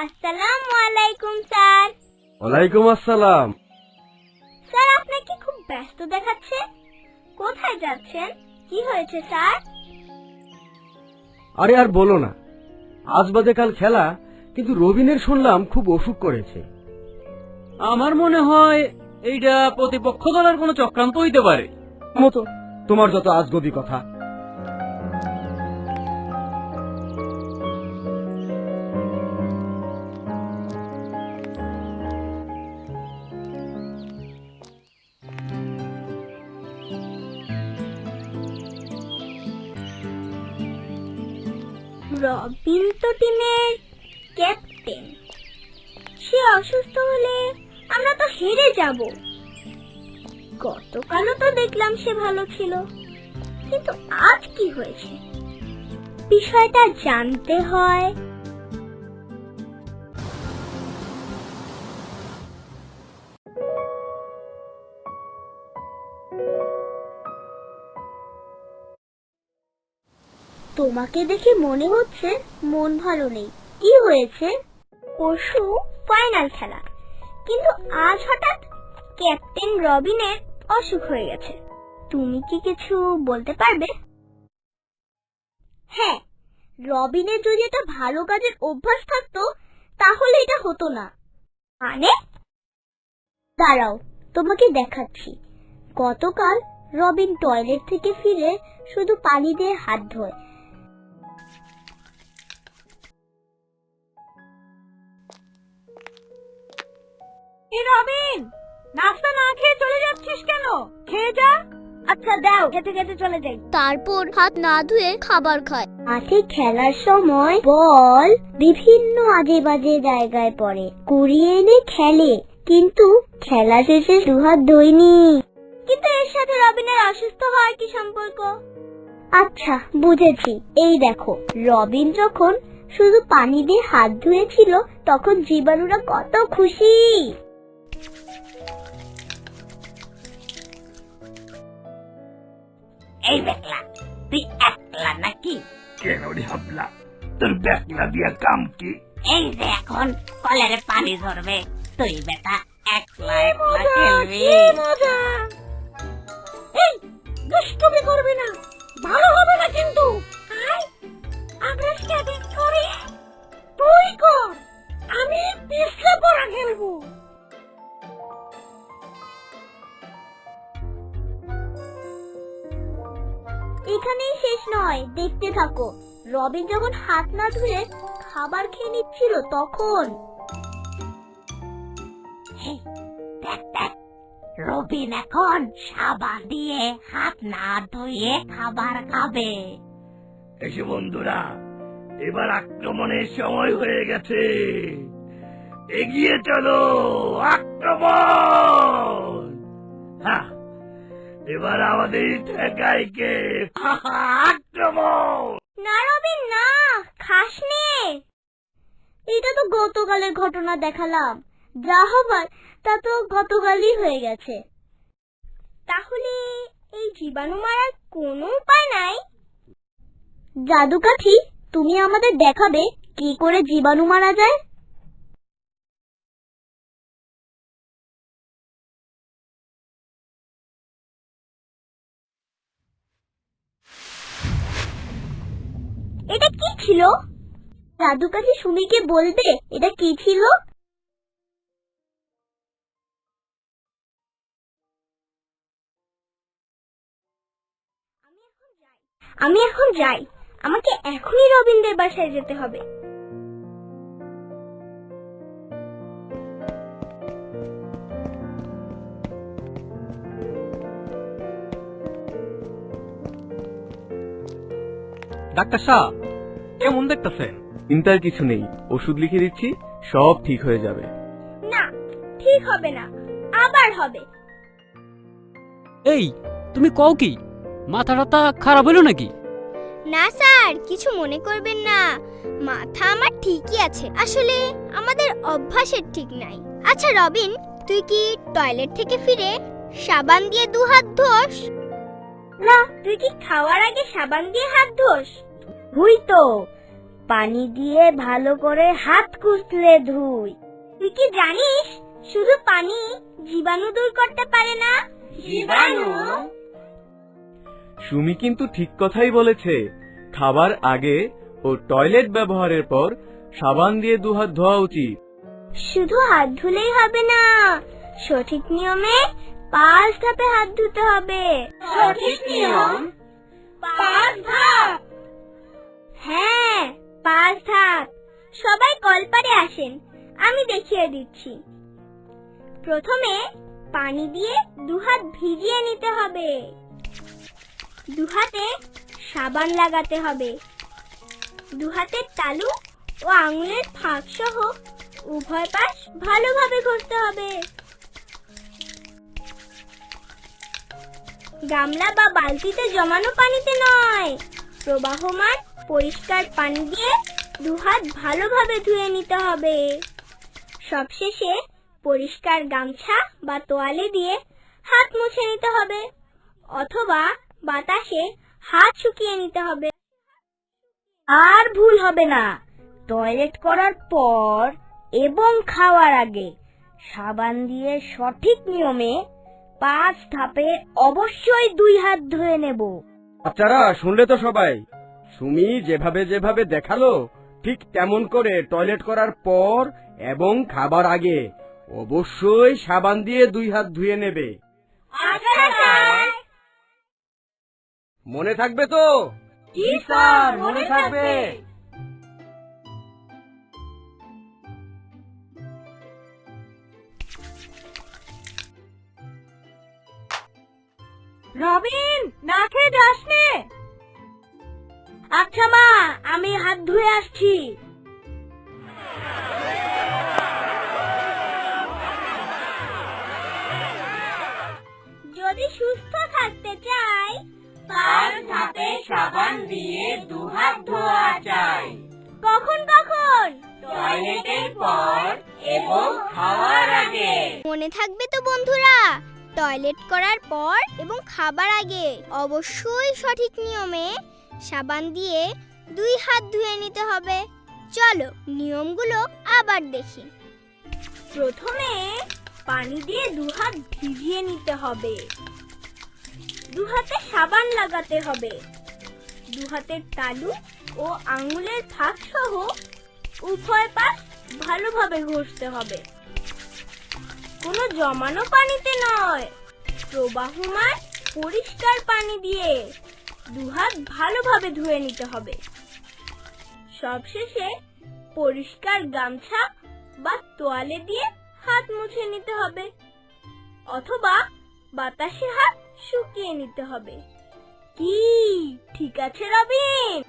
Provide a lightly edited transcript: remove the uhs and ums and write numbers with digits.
আসসালামু আলাইকুম স্যার। ওয়ালাইকুম আসসালাম। স্যার আপনাকে খুব ব্যস্ত দেখাচ্ছে, কোথায় যাচ্ছেন? কি হয়েছে স্যার? আরে আর বলো না, আজ বাদে কাল খেলা, কিন্তু রবিনের শুনলাম খুব অসুখ করেছে। আমার মনে হয় এইটা প্রতিপক্ষ দলের কোনো চক্রান্ত হইতে পারে। মতো তোমার যত আজগবি কথা। রবিন তো টিমের ক্যাপ্টেন, সে অসুস্থ হলে আমরা তো হেরে যাব। গতকালও তো দেখলাম সে ভালো ছিল, কিন্তু আজ কি হয়েছে বিষয়টা জানতে হয়। তোমাকে দেখে মনে হচ্ছে মন ভালো নেই, কি হয়েছে? পরশু ফাইনাল খেলা, কিন্তু আজ হঠাৎ ক্যাপ্টেন রবিনের অসুখ হয়ে গেছে। তুমি কি কিছু বলতে পারবে? হ্যাঁ, রবিনের যদি এটা ভালো কাজের অভ্যাস থাকতো তাহলে এটা হতো না। মানে? দাঁড়াও, তোমাকে দেখাচ্ছি। গতকাল রবিন টয়লেট থেকে ফিরে শুধু পানি দিয়ে হাত ধোয়। রবিন, নাস্তা না খেয়ে চলে যাচ্ছিস কেন? খেয়ে যা। আচ্ছা দাও, খেতে খেতে চলে যাই। তারপর হাত না ধুয়ে খাবার খায়। মাঠে খেলার সময় বল বিভিন্ন আজে বাজে জায়গায় পড়ে, কুড়িয়ে এনে খেলে, কিন্তু খেলা শেষে দুহাত ধোয়নি। কিন্তু এর সাথে রবিনের অসুস্থ হওয়ার কি সম্পর্ক? আচ্ছা বুঝেছি, এই দেখো, রবিন যখন শুধু পানি দিয়ে হাত ধুয়েছিল তখন জীবাণুরা কত খুশি। এই বেকলা, তুই একলা নাকি? কেন রে হাবলা, তোর বেকলা দিয়া কাম কি? এই যে এখন কলের পানি ধরবে, তুই বেটা একলা একলা খেলবি। এই দুষ্টুমি করবে না, ভালো হবে না কিন্তু। আগ্রাসকে দিক করে তুই কর, আমি পিছলে পড়া খেলবো। এখানেই শেষ নয়, দেখতে থাকো। রবিন যখন হাত না ধুয়ে খাবার খেয়ে নিচ্ছিল তখন। এই, দেখ দেখ, রবিন এখন সাবান দিয়ে হাত না ধুয়ে খাবার খাবে। এসে বন্ধুরা, এবার আক্রমণের সময় হয়ে গেছে। এগিয়ে চলো, আক্রমণ! হ্যাঁ, এবার আমাদের ঠেকাই কে? আক্রমণ! না রবিন না, খাস নে। এটা তো গতকালের ঘটনা দেখালাম, যা হবার তা তো গতকালই হয়ে গেছে। তাহলে এই জীবাণু মারার কোনো উপায় নাই? জাদু কাঠি, তুমি আমাদের দেখাবে কি করে জীবাণু মারা যায়? এটা কি ছিল? জাদু কাঠি সুমিকে বলবে এটা কি ছিল? আমি এখন যাই, আমাকে এখনই রবিনদের বাসায় যেতে হবে। ডাক্তার সাহেব, কেমন দেখতেছেন? চিন্তার কিছু নেই, ওষুধ লিখে দিচ্ছি, সব ঠিক হয়ে যাবে। না, ঠিক হবে না, আবার হবে। এই, তুমি কও কি? মাথাটা খারাপ হলো নাকি? না স্যার, কিছু মনে করবেন না, মাথা আমার ঠিকই আছে, আসলে আমাদের অভ্যাসের ঠিক নাই। আচ্ছা রবিন, তুই কি টয়লেট থেকে ফিরে সাবান দিয়ে দুহাত ধোস? না, তুই কি খাওয়ার আগে সাবান দিয়ে হাত ধোস? হুই তো, পানি দিয়ে ভালো করে হাত কুচলে ধুই। তুই কি জানিস শুধু পানি জীবাণু দূর করতে পারে না? জীবাণু? সুমি কিন্তু ঠিক কথাই বলেছে। খাবার আগে ও টয়লেট ব্যবহারের পর সাবান দিয়ে দুহাত ধোয়া উচিত। শুধু হাত ধুলেই হবে না, সঠিক নিয়মে 5 ধাপে হাত ধুতে হবে। সঠিক নিয়ম? 5 ধাপ? হ্যাঁ, 5 ধাপ। সবাই কলপারে আসেন, আমি দেখিয়ে দিচ্ছি। প্রথমে পানি দিয়ে দুহাত ভিজিয়ে নিতে হবে। দুহাতে সাবান লাগাতে হবে। দুহাতের তালু ও আঙুলের ফাঁক সহ উভয় পাশ ভালোভাবে ঘষতে হবে। গামলা বা বালতিতে জমানো পানিতে নয়, প্রবাহমান পরিষ্কার পানি দিয়ে দুহাত ভালোভাবে ধুয়ে নিতে হবে। সবশেষে পরিষ্কার গামছা বা তোয়ালে দিয়ে হাত মুছে নিতে হবে অথবা বাতাসে হাত শুকিয়ে নিতে হবে। আর ভুল হবে না, টয়লেট করার পর এবং খাওয়ার আগে সাবান দিয়ে সঠিক নিয়মে 5 ধাপে অবশ্যই 2 হাত ধুয়ে নেব। বাচ্চারা শুনলে তো সবাই, সুমি যেভাবে যেভাবে দেখালো ঠিক তেমন করে টয়লেট করার পর এবং খাবার আগে অবশ্যই সাবান দিয়ে 2 হাত ধুয়ে নেবে। আচ্ছা স্যার। মনে থাকবে তো? জি স্যার, মনে থাকবে। রবিন, না খেয়ে যাস নে। আচ্ছা মা, আমি হাত ধুয়ে আসছি। যদি সুস্থ থাকতে চাই 5 ধাপে সাবান দিয়ে দুহাত ধোয়া যায়। কখন কখন? টয়লেটের পর এবং খাওয়ার আগে। মনে থাকবে তো বন্ধুরা, টয়লেট করার পর এবং খাবার আগে অবশ্যই সঠিক নিয়মে সাবান দিয়ে 2 হাত ধুয়ে নিতে হবে। চলো নিয়মগুলো আবার দেখি। প্রথমে পানি দিয়ে 2 হাত ভিজিয়ে নিতে হবে। 2 হাতে সাবান লাগাতে হবে। 2 হাতের তালু ও আঙুলের ফাঁক সহ উভয় পাশ ভালোভাবে ঘষতে হবে। কোনো জমানো পানিতে নয়, প্রবাহমান পরিষ্কার পানি দিয়ে 2 হাত ভালোভাবে ধুয়ে নিতে হবে। সবশেষে পরিষ্কার গামছা বা তোয়ালে দিয়ে হাত মুছে নিতে হবে অথবা বাতাসে হাত শুকিয়ে নিতে হবে। কি ঠিক আছে রবিন?